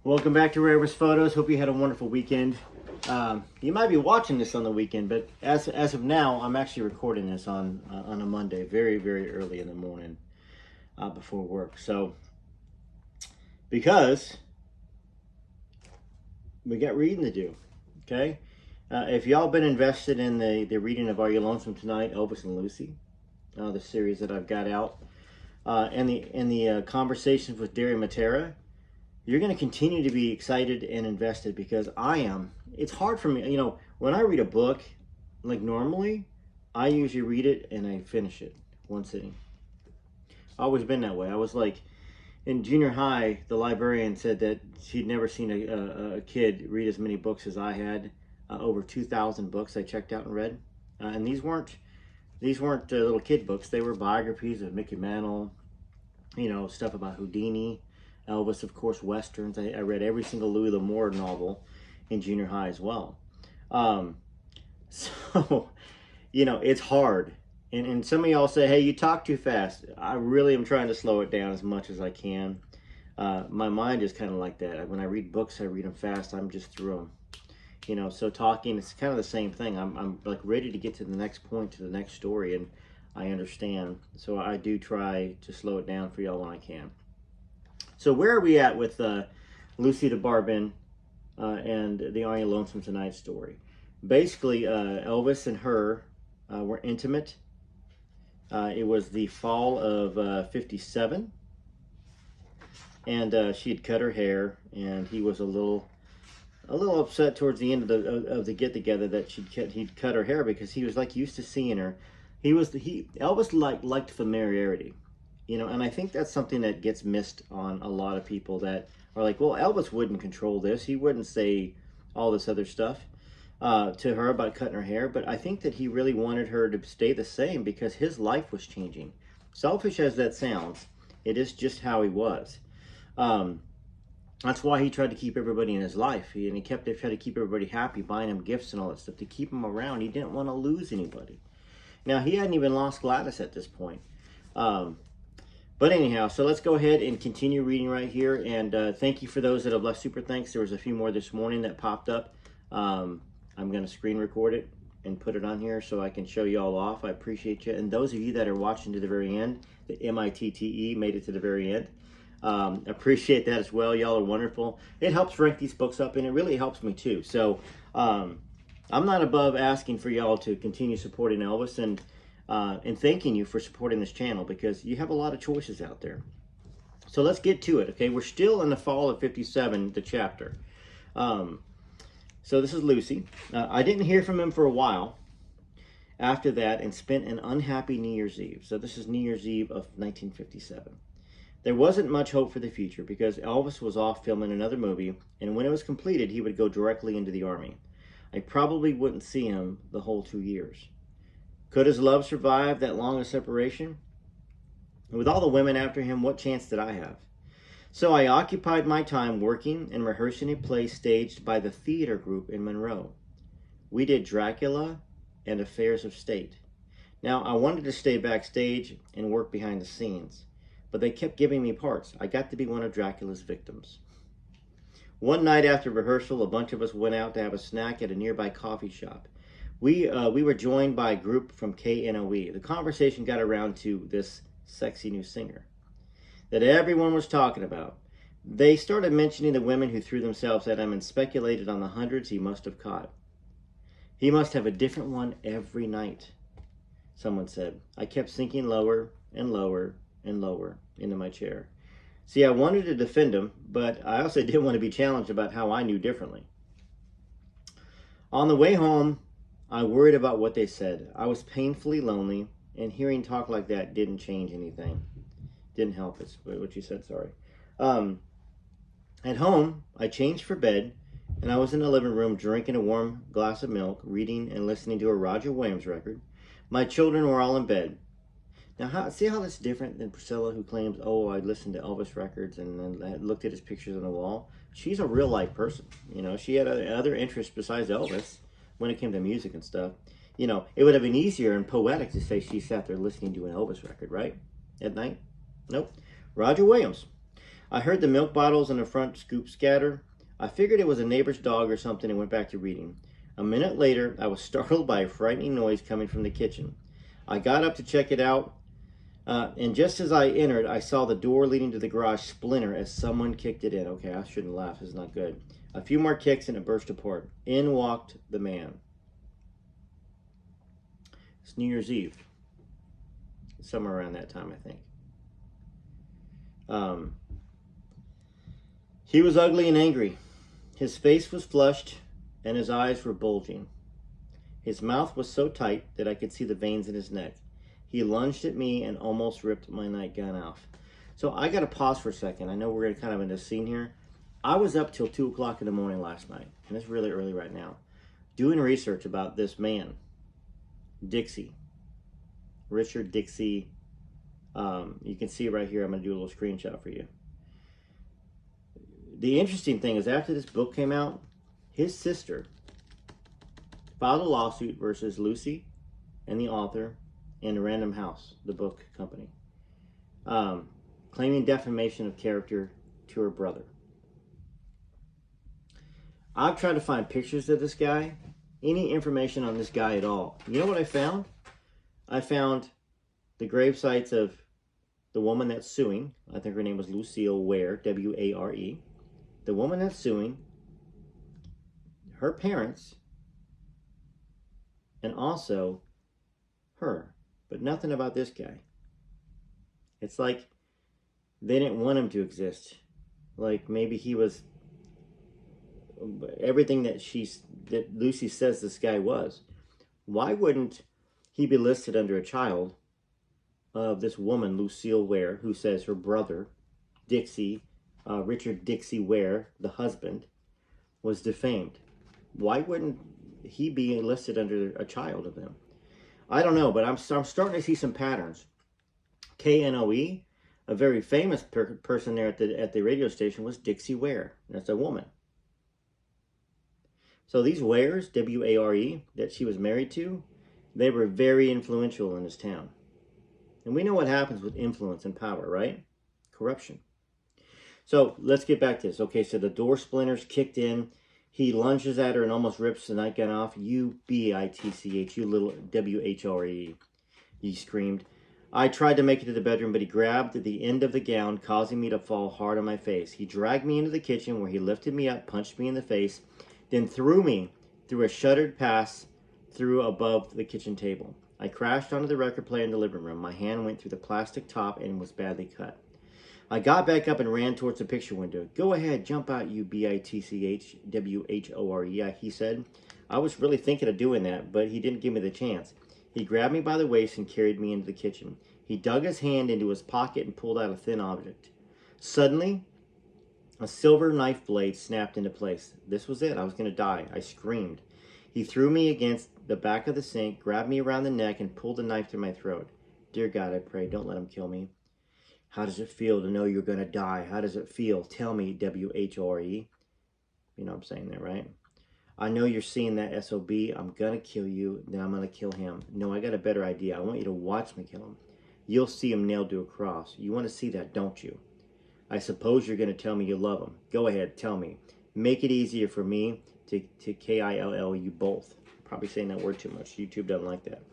Welcome back to Rare Photos. Hope you had a wonderful weekend. You might be watching this on the weekend, but as of now, I'm actually recording this on a Monday, very, very early in the morning before work. So, because we got reading to do, okay? If y'all been invested in the reading of Are You Lonesome Tonight, Elvis and Lucy, the series that I've got out, and the conversations with Derry Matera, you're going to continue to be excited and invested because I am. It's hard for me, when I read a book, like normally, I usually read it and I finish it one sitting. Always been that way. I was like, in junior high, the librarian said that she'd never seen a kid read as many books as I had. Over 2,000 books I checked out and read. And these weren't little kid books. They were biographies of Mickey Mantle, stuff about Houdini, Elvis, of course, Westerns. I read every single Louis L'Amour novel in junior high as well. So, it's hard. And some of y'all say, hey, you talk too fast. I really am trying to slow it down as much as I can. My mind is kind of like that. When I read books, I read them fast. I'm just through them. So talking, it's kind of the same thing. I'm like ready to get to the next point, to the next story, and I understand. So I do try to slow it down for y'all when I can. So where are we at with Lucy de Barbin and the Are You Lonesome Tonight story? Basically, Elvis and her were intimate. It was the fall of 57, and she had cut her hair, and he was a little upset towards the end of the get together that he'd cut her hair because he was like used to seeing her. Elvis liked familiarity. And I think that's something that gets missed on a lot of people that are like, well, Elvis wouldn't control this. He wouldn't say all this other stuff to her about cutting her hair. But I think that he really wanted her to stay the same because his life was changing. Selfish as that sounds, it is just how he was. That's why he tried to keep everybody in his life. He tried to keep everybody happy, buying him gifts and all that stuff to keep him around. He didn't want to lose anybody. Now, he hadn't even lost Gladys at this point. But anyhow, so let's go ahead and continue reading right here. And thank you for those that have left super thanks. There was a few more this morning that popped up. I'm going to screen record it and put it on here so I can show you all off. I appreciate you. And those of you that are watching to the very end, the MITTE made it to the very end. Appreciate that as well. Y'all are wonderful. It helps rank these books up, and it really helps me too. So I'm not above asking for y'all to continue supporting Elvis and thanking you for supporting this channel because you have a lot of choices out there. So let's get to it, okay? We're still in the fall of 57, the chapter. So this is Lucy. I didn't hear from him for a while after that and spent an unhappy New Year's Eve. So this is New Year's Eve of 1957. There wasn't much hope for the future because Elvis was off filming another movie, and when it was completed, he would go directly into the Army. I probably wouldn't see him the whole 2 years. Could his love survive that long a separation? With all the women after him, what chance did I have? So I occupied my time working and rehearsing a play staged by the theater group in Monroe. We did Dracula and Affairs of State. Now, I wanted to stay backstage and work behind the scenes, but they kept giving me parts. I got to be one of Dracula's victims. One night after rehearsal, a bunch of us went out to have a snack at a nearby coffee shop. We were joined by a group from KNOE. The conversation got around to this sexy new singer that everyone was talking about. They started mentioning the women who threw themselves at him and speculated on the hundreds he must have caught. He must have a different one every night, someone said. I kept sinking lower and lower and lower into my chair. See, I wanted to defend him, but I also didn't want to be challenged about how I knew differently. On the way home, I worried about what they said. I was painfully lonely, and hearing talk like that didn't change anything. Didn't help. It's what you said, sorry. At home, I changed for bed, and I was in the living room drinking a warm glass of milk, reading and listening to a Roger Williams record. My children were all in bed. Now, see how that's different than Priscilla, who claims, oh, I listened to Elvis records and then looked at his pictures on the wall. She's a real-life person. She had other interests besides Elvis. When it came to music and stuff, it would have been easier and poetic to say she sat there listening to an Elvis record, right? At night? Nope. Roger Williams. I heard the milk bottles in the front scoop scatter. I figured it was a neighbor's dog or something and went back to reading. A minute later, I was startled by a frightening noise coming from the kitchen. I got up to check it out, and just as I entered, I saw the door leading to the garage splinter as someone kicked it in. Okay, I shouldn't laugh. This is not good. A few more kicks and it burst apart. In walked the man. It's New Year's Eve. Somewhere around that time, I think. He was ugly and angry. His face was flushed and his eyes were bulging. His mouth was so tight that I could see the veins in his neck. He lunged at me and almost ripped my nightgown off. So I got to pause for a second. I know we're kind of in this scene here. I was up till 2 o'clock in the morning last night, and it's really early right now, doing research about this man, Dixie, Richard Dixie. You can see right here. I'm going to do a little screenshot for you. The interesting thing is after this book came out, his sister filed a lawsuit versus Lucy and the author and Random House, the book company, claiming defamation of character to her brother. I've tried to find pictures of this guy, any information on this guy at all. You know what I found? I found the grave sites of the woman that's suing. I think her name was Lucille Ware, W-A-R-E. The woman that's suing, her parents, and also her. But nothing about this guy. It's like they didn't want him to exist. Like maybe he was everything that Lucy says this guy was. Why wouldn't he be listed under a child of this woman, Lucille Ware, who says her brother, Dixie, Richard Dixie Ware, the husband, was defamed? Why wouldn't he be listed under a child of them? I don't know, but I'm starting to see some patterns. KNOE, a very famous person there at the radio station, was Dixie Ware. That's a woman. So these Wares, W-A-R-E, that she was married to, they were very influential in this town. And we know what happens with influence and power, right? Corruption. So let's get back to this. Okay, so the door splinters kicked in. He lunges at her and almost rips the nightgown off. You B-I-T-C-H, you little W-H-R-E, he screamed. I tried to make it to the bedroom, but he grabbed the end of the gown, causing me to fall hard on my face. He dragged me into the kitchen where he lifted me up, punched me in the face, then threw me through a shuttered pass through above the kitchen table. I crashed onto the record player in the living room. My hand went through the plastic top and was badly cut. I got back up and ran towards the picture window. Go ahead, jump out, you B-I-T-C-H-W-H-O-R-E, he said. I was really thinking of doing that, but he didn't give me the chance. He grabbed me by the waist and carried me into the kitchen. He dug his hand into his pocket and pulled out a thin object. Suddenly, a silver knife blade snapped into place. This was it. I was going to die. I screamed. He threw me against the back of the sink, grabbed me around the neck, and pulled the knife through my throat. Dear God, I pray, don't let him kill me. How does it feel to know you're going to die? How does it feel? Tell me, W-H-R-E. You know what I'm saying there, right? I know you're seeing that SOB. I'm going to kill you, then I'm going to kill him. No, I got a better idea. I want you to watch me kill him. You'll see him nailed to a cross. You want to see that, don't you? I suppose you're going to tell me you love him. Go ahead, tell me. Make it easier for me to K-I-L-L you both. Probably saying that word too much. YouTube doesn't like that.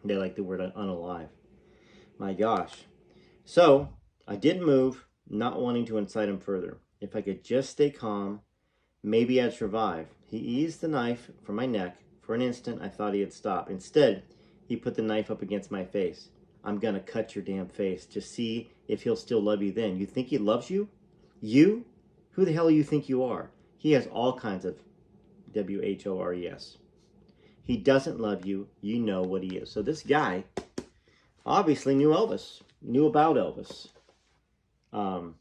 They like the word unalive. My gosh. So, I didn't move, not wanting to incite him further. If I could just stay calm, maybe I'd survive. He eased the knife from my neck. For an instant, I thought he had stopped. Instead, he put the knife up against my face. I'm going to cut your damn face to see if he'll still love you then. You think he loves you? You? Who the hell do you think you are? He has all kinds of W-H-O-R-E-S. He doesn't love you. You know what he is. So this guy obviously knew Elvis. Knew about Elvis. And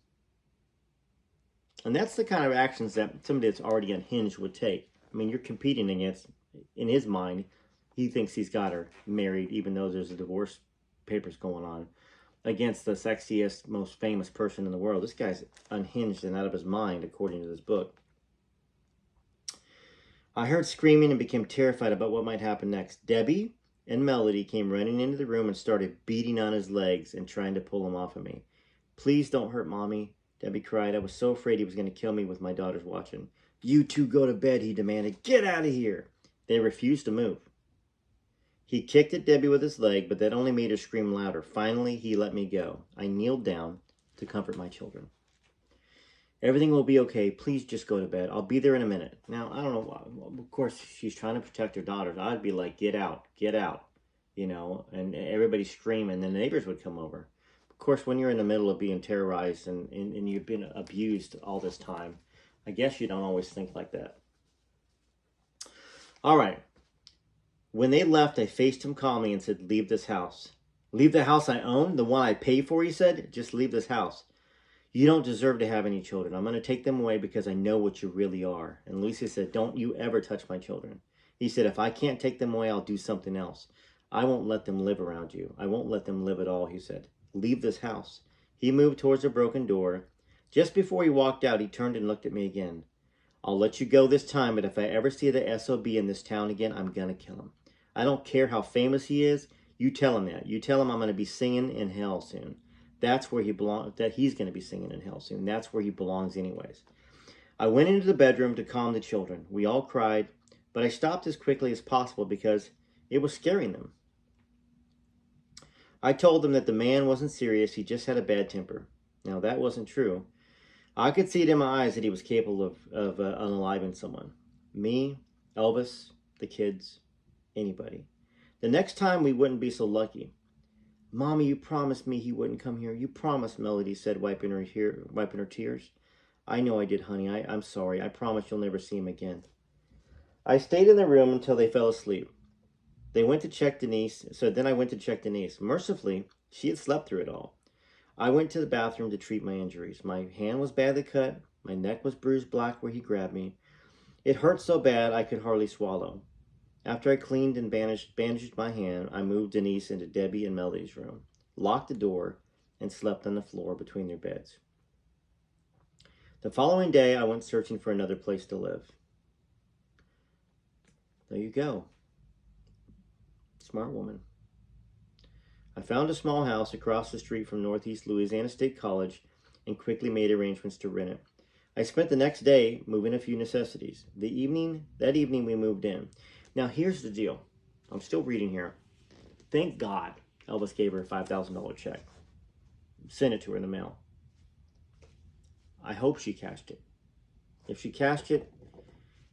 that's the kind of actions that somebody that's already unhinged would take. I mean, you're competing against, in his mind, he thinks he's got her married, even though there's a divorce papers going on, against the sexiest, most famous person in the world. This guy's unhinged and out of his mind, according to this book. I heard screaming and became terrified about what might happen next. Debbie and Melody came running into the room and started beating on his legs and trying to pull him off of me. Please don't hurt Mommy, Debbie cried. I was so afraid he was going to kill me with my daughters watching. You two go to bed, he demanded. Get out of here. They refused to move. He kicked at Debbie with his leg, but that only made her scream louder. Finally, he let me go. I kneeled down to comfort my children. Everything will be okay. Please just go to bed. I'll be there in a minute. Now, I don't know. Of course, she's trying to protect her daughters. I'd be like, get out, you know, and everybody's screaming. The neighbors would come over. Of course, when you're in the middle of being terrorized and you've been abused all this time, I guess you don't always think like that. All right. When they left, I faced him calmly and said, leave this house. Leave the house I own? The one I pay for, he said. Just leave this house. You don't deserve to have any children. I'm going to take them away because I know what you really are. And Lucia said, don't you ever touch my children. He said, if I can't take them away, I'll do something else. I won't let them live around you. I won't let them live at all, he said. Leave this house. He moved towards a broken door. Just before he walked out, he turned and looked at me again. I'll let you go this time, but if I ever see the SOB in this town again, I'm going to kill him. I don't care how famous he is. You tell him that. You tell him I'm going to be singing in hell soon. That's where he belongs, that he's going to be singing in hell soon. That's where he belongs anyways. I went into the bedroom to calm the children. We all cried, but I stopped as quickly as possible because it was scaring them. I told them that the man wasn't serious. He just had a bad temper. Now, that wasn't true. I could see it in my eyes that he was capable of unaliving someone. Me, Elvis, the kids, anybody. The next time we wouldn't be so lucky. Mommy, you promised me he wouldn't come here. You promised, Melody said, wiping her tears. I know I did, honey. I'm sorry. I promise you'll never see him again. I stayed in the room until they fell asleep. Then I went to check Denise. Mercifully, she had slept through it all. I went to the bathroom to treat my injuries. My hand was badly cut. My neck was bruised black where he grabbed me. It hurt so bad I could hardly swallow. After I cleaned and bandaged my hand, I moved Denise into Debbie and Melody's room, locked the door, and slept on the floor between their beds. The following day, I went searching for another place to live. There you go. Smart woman. I found a small house across the street from Northeast Louisiana State College and quickly made arrangements to rent it. I spent the next day moving a few necessities. That evening, we moved in. Now, here's the deal. I'm still reading here. Thank God Elvis gave her a $5,000 check. Sent it to her in the mail. I hope she cashed it. If she cashed it,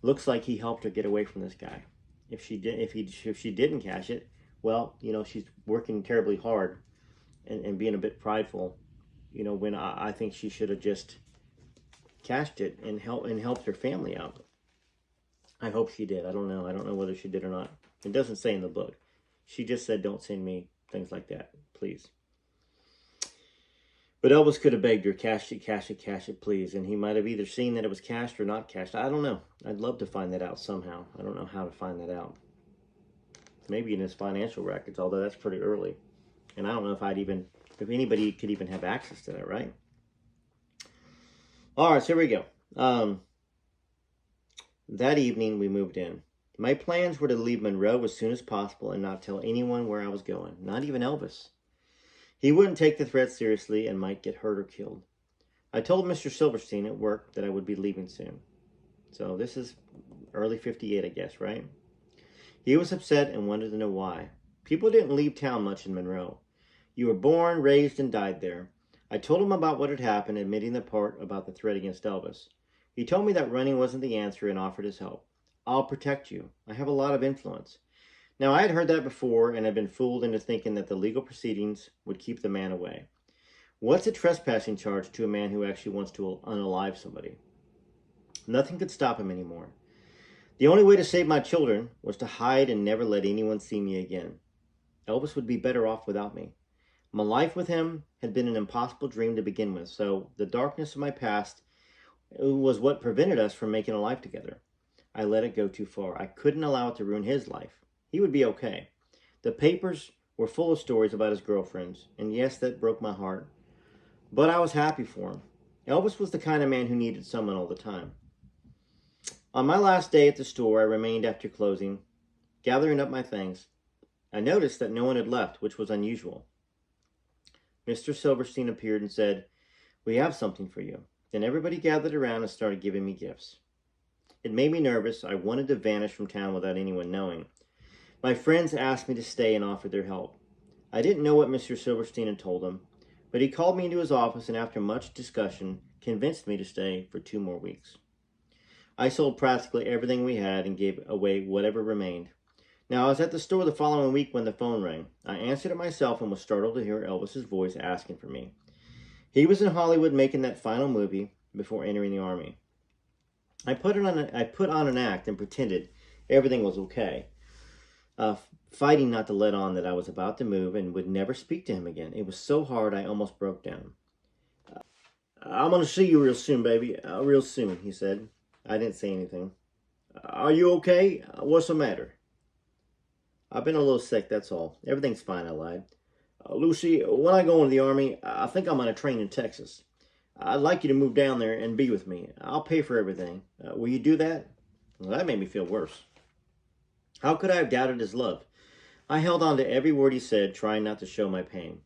looks like he helped her get away from this guy. If she didn't cash it, well, you know, she's working terribly hard and being a bit prideful, you know, when I think she should have just cashed it and helped her family out. I hope she did. I don't know. I don't know whether she did or not. It doesn't say in the book. She just said, don't send me things like that, please. But Elvis could have begged her, cash it, please. And he might have either seen that it was cashed or not cashed. I don't know. I'd love to find that out somehow. I don't know how to find that out. Maybe in his financial records, although that's pretty early. And I don't know if anybody could even have access to that, right? All right, so here we go. That evening, we moved in. My plans were to leave Monroe as soon as possible and not tell anyone where I was going, not even Elvis. He wouldn't take the threat seriously and might get hurt or killed. I told Mr. Silverstein at work that I would be leaving soon. So this is early 58, I guess, right? He was upset and wanted to know why. People didn't leave town much in Monroe. You were born, raised, and died there. I told him about what had happened, admitting the part about the threat against Elvis. He told me that running wasn't the answer and offered his help. I'll protect you. I have a lot of influence. Now, I had heard that before and had been fooled into thinking that the legal proceedings would keep the man away. What's a trespassing charge to a man who actually wants to unalive somebody? Nothing could stop him anymore. The only way to save my children was to hide and never let anyone see me again. Elvis would be better off without me. My life with him had been an impossible dream to begin with, so the darkness of my past was what prevented us from making a life together. I let it go too far. I couldn't allow it to ruin his life. He would be okay. The papers were full of stories about his girlfriends, and yes, that broke my heart. But I was happy for him. Elvis was the kind of man who needed someone all the time. On my last day at the store, I remained after closing, gathering up my things. I noticed that no one had left, which was unusual. Mr. Silverstein appeared and said, We have something for you." Then everybody gathered around and started giving me gifts. It made me nervous. I wanted to vanish from town without anyone knowing. My friends asked me to stay and offered their help. I didn't know what Mr. Silverstein had told them, but he called me into his office and after much discussion convinced me to stay for 2 more weeks. I sold practically everything we had and gave away whatever remained. Now, I was at the store the following week when the phone rang. I answered it myself and was startled to hear Elvis's voice asking for me. He was in Hollywood making that final movie before entering the Army. I put on an act and pretended everything was okay, fighting not to let on that I was about to move and would never speak to him again. It was so hard I almost broke down. "I'm going to see you real soon, baby. Real soon," he said. I didn't say anything. "Are you okay? What's the matter?" "I've been a little sick, that's all. Everything's fine," I lied. "Lucy, when I go into the Army, I think I'm going to train in Texas. I'd like you to move down there and be with me. I'll pay for everything. Will you do that?" Well, that made me feel worse. How could I have doubted his love? I held on to every word he said, trying not to show my pain.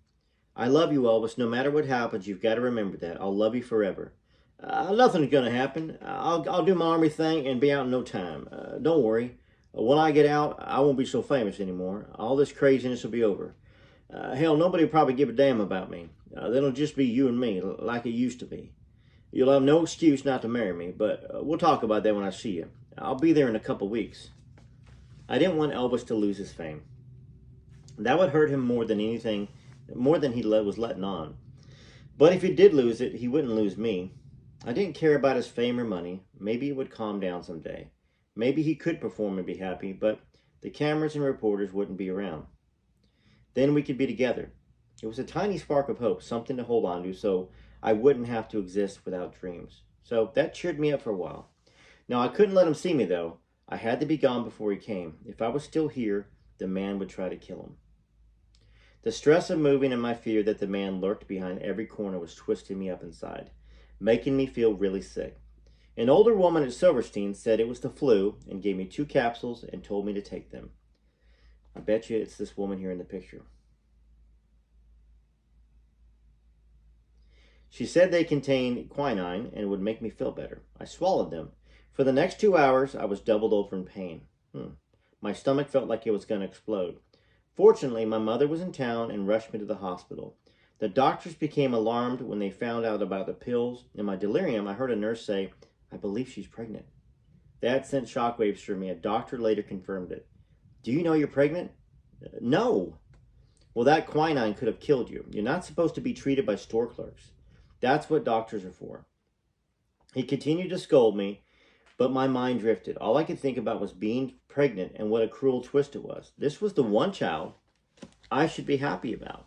"I love you, Elvis. No matter what happens, you've got to remember that. I'll love you forever." "Nothing's going to happen. I'll do my Army thing and be out in no time. Don't worry. When I get out, I won't be so famous anymore. All this craziness will be over. Hell, nobody will probably give a damn about me. Then it'll just be you and me, like it used to be. You'll have no excuse not to marry me, but we'll talk about that when I see you. I'll be there in a couple weeks." I didn't want Elvis to lose his fame. That would hurt him more than anything, more than he was letting on. But if he did lose it, he wouldn't lose me. I didn't care about his fame or money. Maybe it would calm down someday. Maybe he could perform and be happy, but the cameras and reporters wouldn't be around. Then we could be together. It was a tiny spark of hope, something to hold on to, so I wouldn't have to exist without dreams. So that cheered me up for a while. Now, I couldn't let him see me, though. I had to be gone before he came. If I was still here, the man would try to kill him. The stress of moving and my fear that the man lurked behind every corner was twisting me up inside, making me feel really sick. An older woman at Silverstein said it was the flu and gave me 2 capsules and told me to take them. I bet you it's this woman here in the picture. She said they contained quinine and would make me feel better. I swallowed them. For the next 2 hours, I was doubled over in pain. My stomach felt like it was going to explode. Fortunately, my mother was in town and rushed me to the hospital. The doctors became alarmed when they found out about the pills. In my delirium, I heard a nurse say, "I believe she's pregnant." That sent shockwaves through me. A doctor later confirmed it. "Do you know you're pregnant?" "No." "Well, that quinine could have killed you. You're not supposed to be treated by store clerks. That's what doctors are for." He continued to scold me, but my mind drifted. All I could think about was being pregnant and what a cruel twist it was. This was the one child I should be happy about.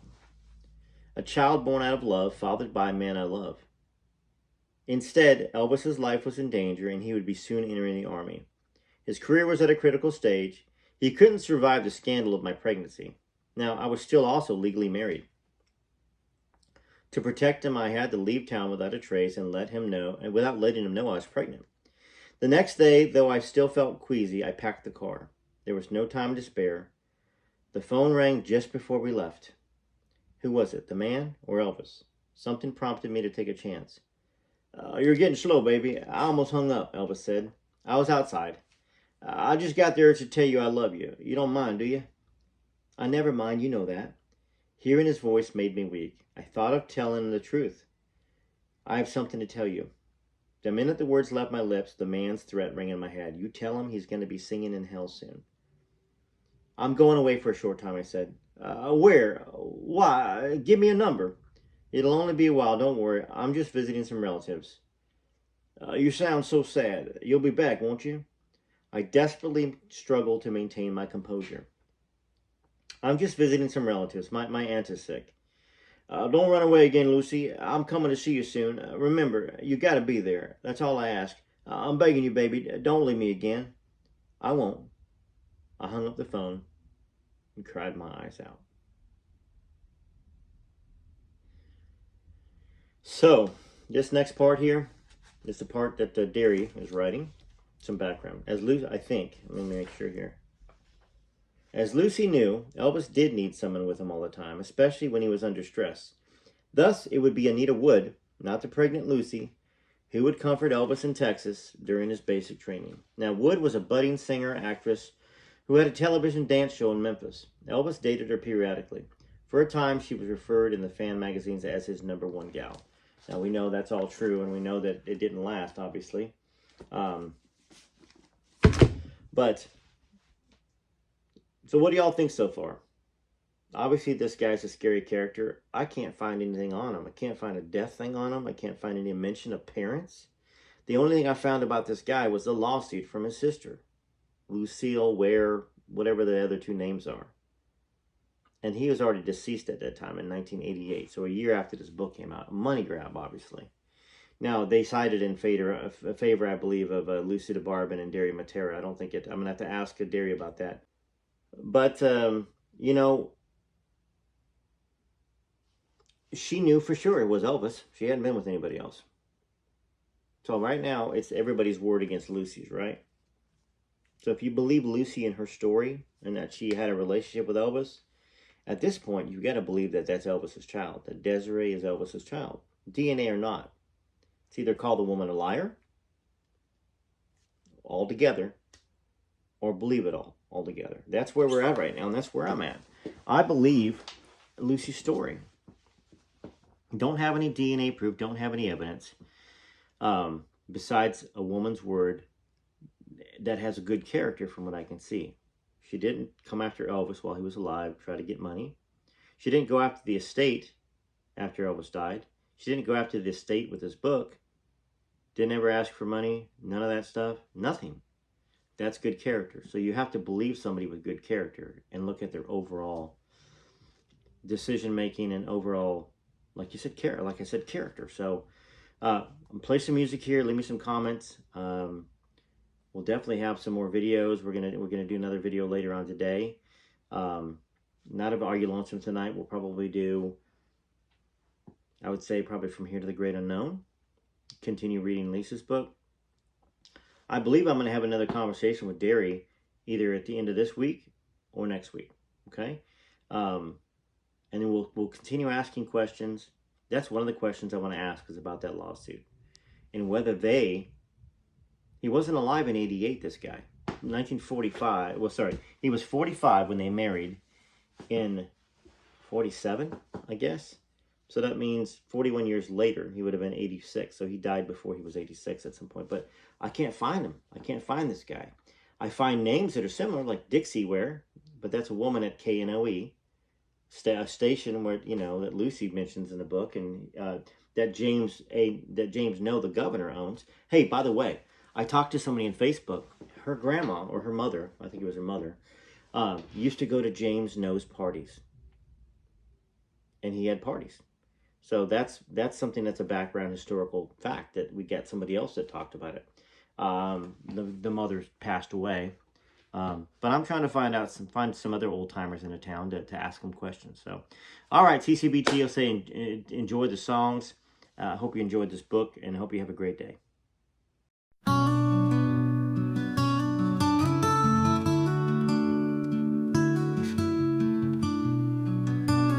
A child born out of love, fathered by a man I love. Instead, Elvis's life was in danger and he would be soon entering the Army. His career was at a critical stage. He couldn't survive the scandal of my pregnancy. Now, I was still also legally married. To protect him, I had to leave town without a trace and without letting him know I was pregnant. The next day, though I still felt queasy, I packed the car. There was no time to spare. The phone rang just before we left. Who was it, the man or Elvis? Something prompted me to take a chance. "You're getting slow, baby. I almost hung up," Elvis said. "I was outside. I just got the urge to tell you I love you. You don't mind, do you?" "I never mind, you know that." Hearing his voice made me weak. I thought of telling him the truth. "I have something to tell you." The minute the words left my lips, the man's threat rang in my head. "You tell him he's going to be singing in hell soon." "I'm going away for a short time," I said. Where? Why? Give me a number." "It'll only be a while, don't worry. I'm just visiting some relatives." You sound so sad. You'll be back, won't you?" I desperately struggled to maintain my composure. "I'm just visiting some relatives. My aunt is sick." Don't run away again, Lucy. I'm coming to see you soon. Remember, you got to be there. That's all I ask. I'm begging you, baby. Don't leave me again." "I won't." I hung up the phone and cried my eyes out. So, this next part here is the part that Derry is writing. Some background. As Lucy, I think, let me make sure here. As Lucy knew, Elvis did need someone with him all the time, especially when he was under stress. Thus, it would be Anita Wood not the pregnant Lucy, who would comfort Elvis in Texas during his basic training. Now, Wood was a budding singer actress who had a television dance show in Memphis. Elvis dated her periodically. For a time, she was referred in the fan magazines as his #1 gal. Now, we know that's all true, and we know that it didn't last, obviously. But, so what do y'all think so far? Obviously, this guy's a scary character. I can't find anything on him. I can't find a death thing on him. I can't find any mention of parents. The only thing I found about this guy was the lawsuit from his sister, Lucille Ware, whatever the other two names are. And he was already deceased at that time in 1988, so a year after this book came out. A money grab, obviously. Now, they cited in favor, I believe, of Lucy DeBarban and Derry Matera. I don't think it... I'm going to have to ask Derry about that. But, you know, she knew for sure it was Elvis. She hadn't been with anybody else. So right now, it's everybody's word against Lucy's, right? So if you believe Lucy and her story, and that she had a relationship with Elvis, at this point, you've got to believe that that's Elvis's child, that Desiree is Elvis's child, DNA or not. It's either call the woman a liar altogether, or believe it all altogether. That's where we're at right now, and that's where I'm at. I believe Lucy's story. Don't have any DNA proof, don't have any evidence, besides a woman's word that has a good character from what I can see. She didn't come after Elvis while he was alive, try to get money. She didn't go after the estate after Elvis died. She didn't go after the estate with his book. Didn't ever ask for money, none of that stuff, nothing. That's good character. So you have to believe somebody with good character and look at their overall decision-making and overall, like you said, character. So play some music here. Leave me some comments. We'll definitely have some more videos. We're gonna do another video later on today. Not of Are You Lonesome Tonight. We'll probably do, I would say, probably From Here to the Great Unknown. Continue reading Lisa's book. I believe I'm going to have another conversation with Derry either at the end of this week or next week. Okay, and then we'll continue asking questions. That's one of the questions I want to ask is about that lawsuit and whether he wasn't alive in '88. This guy, 1945. Well, sorry, he was 45 when they married. In 47, I guess. So that means 41 years later, he would have been 86. So he died before he was 86 at some point. But I can't find him. I can't find this guy. I find names that are similar, like Dixie Ware, but that's a woman at KNOE, a station where, you know, that Lucy mentions in the book, and that James Noe, the governor, owns. Hey, by the way, I talked to somebody on Facebook. Her grandma, or her mother, I think it was her mother, used to go to James Noe's parties. And he had parties. So that's something that's a background historical fact that we get somebody else that talked about it. The mother passed away. But I'm trying to find some other old timers in the town to ask them questions. So, all right, TCBT, I'll say enjoy the songs. I hope you enjoyed this book, and I hope you have a great day.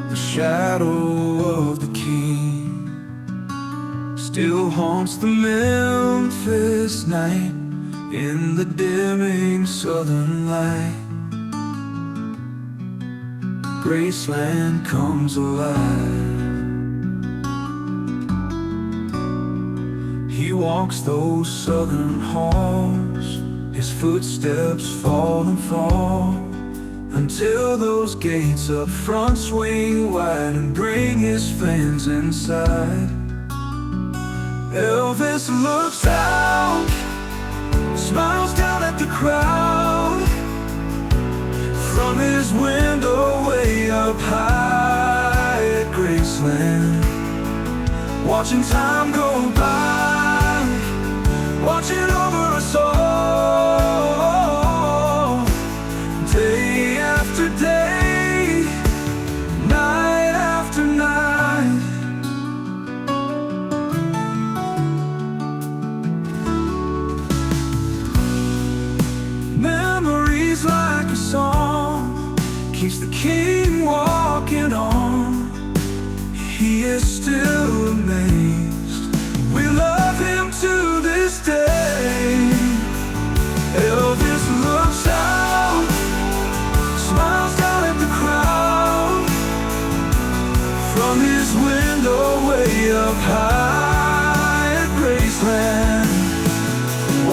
The shadow of the king still haunts the Memphis night. In the dimming southern light, Graceland comes alive. He walks those southern halls, his footsteps fall and fall, until those gates up front swing wide and bring his fans inside. Elvis looks out, smiles down at the crowd, from his window way up high at Graceland, watching time go by, watching over us all, day after day, night after night. Memories like a song keeps the king walking on. He is still amazed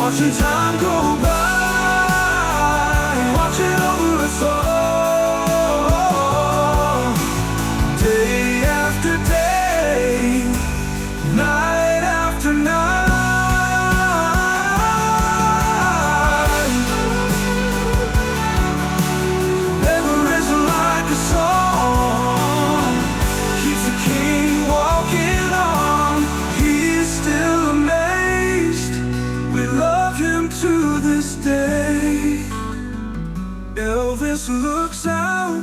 watching time go by, watching over us all, day after day, night after night. Never risen like a song, keeps the king walking on. He's still amazed, we love him to this day. Elvis looks out,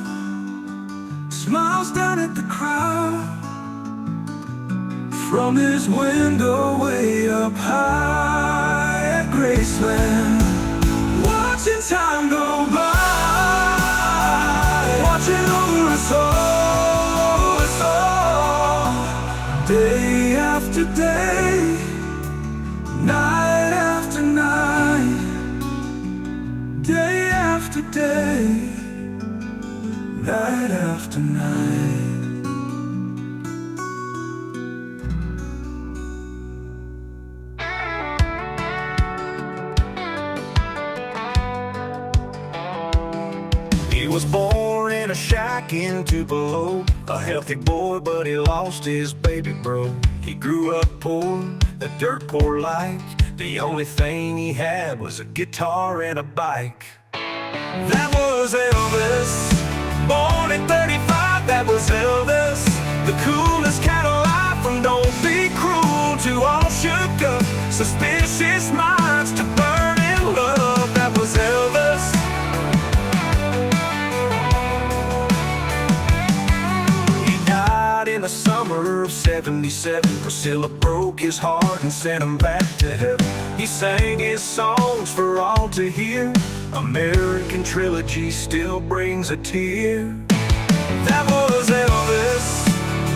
smiles down at the crowd, from his window way up high at Graceland, watching time go by, watching over us all, day after day, night after night, day after day, night after night. He was born in a shack in Tupelo, a healthy boy, but he lost his baby bro. He grew up poor, the dirt poor life. The only thing he had was a guitar and a bike. That was Elvis, born in 35, that was Elvis. The coolest cat alive, from don't be cruel to all shook up, suspicious minds to burn in love. That was Elvis. In the summer of '77, Priscilla broke his heart and sent him back to heaven. He sang his songs for all to hear. American Trilogy still brings a tear. That was Elvis,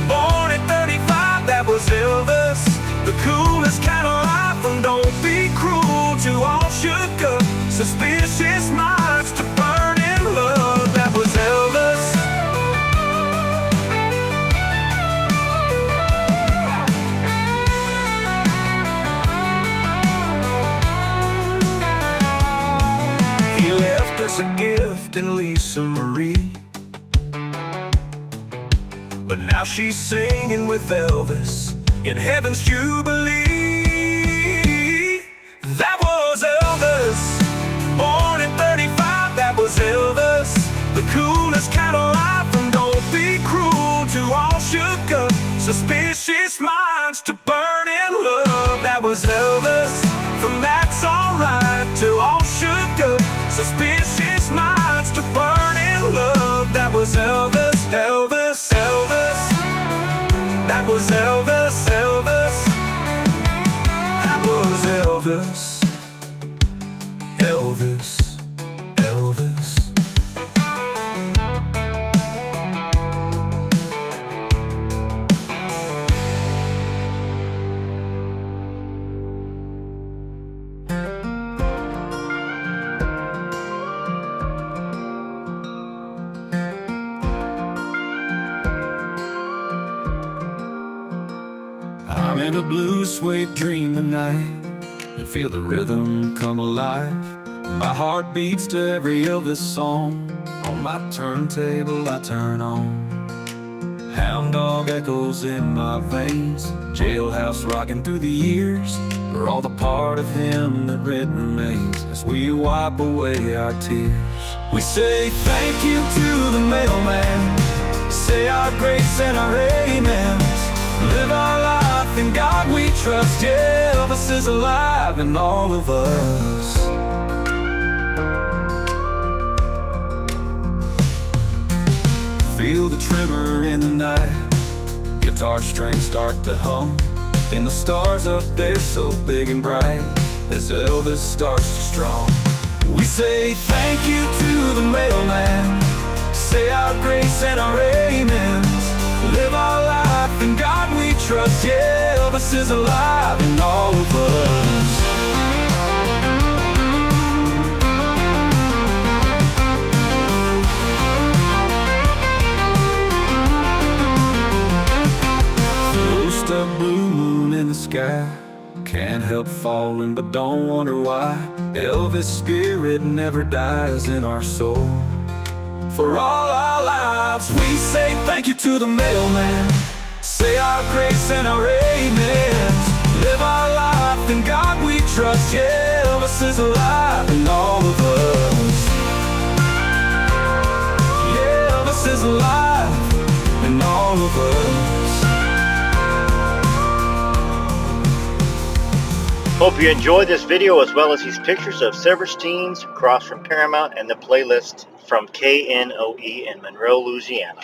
born at 35, that was Elvis. The coolest cat alive, from don't be cruel to all shook up, suspicious minds to burn in love. That was Elvis. A gift in Lisa Marie, but now she's singing with Elvis in heaven's jubilee. That was Elvis, born in 35, that was Elvis. The coolest cat alive, from don't be cruel to all shook up, suspicious minds to burn in love. That was Elvis, from that's alright to all shook up, suspicious minds to burn in love. That was Elvis, Elvis, Elvis. That was Elvis, Elvis. That was Elvis, Elvis, Elvis. I'm in a blue suede dream tonight, and feel the rhythm come alive. My heart beats to every Elvis song. On my turntable I turn on. Hound dog echoes in my veins, jailhouse rocking through the years. We're all the part of him that red remains, as we wipe away our tears. We say thank you to the mailman, say our grace and our amens. Live our life in God we trust. Yeah, Elvis is alive in all of us. Feel the tremor in the night, guitar strings start to hum, and the stars up there so big and bright, as Elvis starts to strum. We say thank you to the mailman, say our grace and our amens. Live our life in God we trust. Yeah, Elvis is alive in all of us. First a blue moon in the sky, Can't help falling, but don't wonder why. Elvis' spirit never dies in our soul. For all our lives, we say thank you to the mailman. Say our grace and our amens. Live our life in God we trust. Yeah, Elvis is alive in all of us. Yeah, Elvis is alive in all of us. Hope you enjoyed this video as well as these pictures of service teams across from Paramount and the playlist from KNOE in Monroe, Louisiana.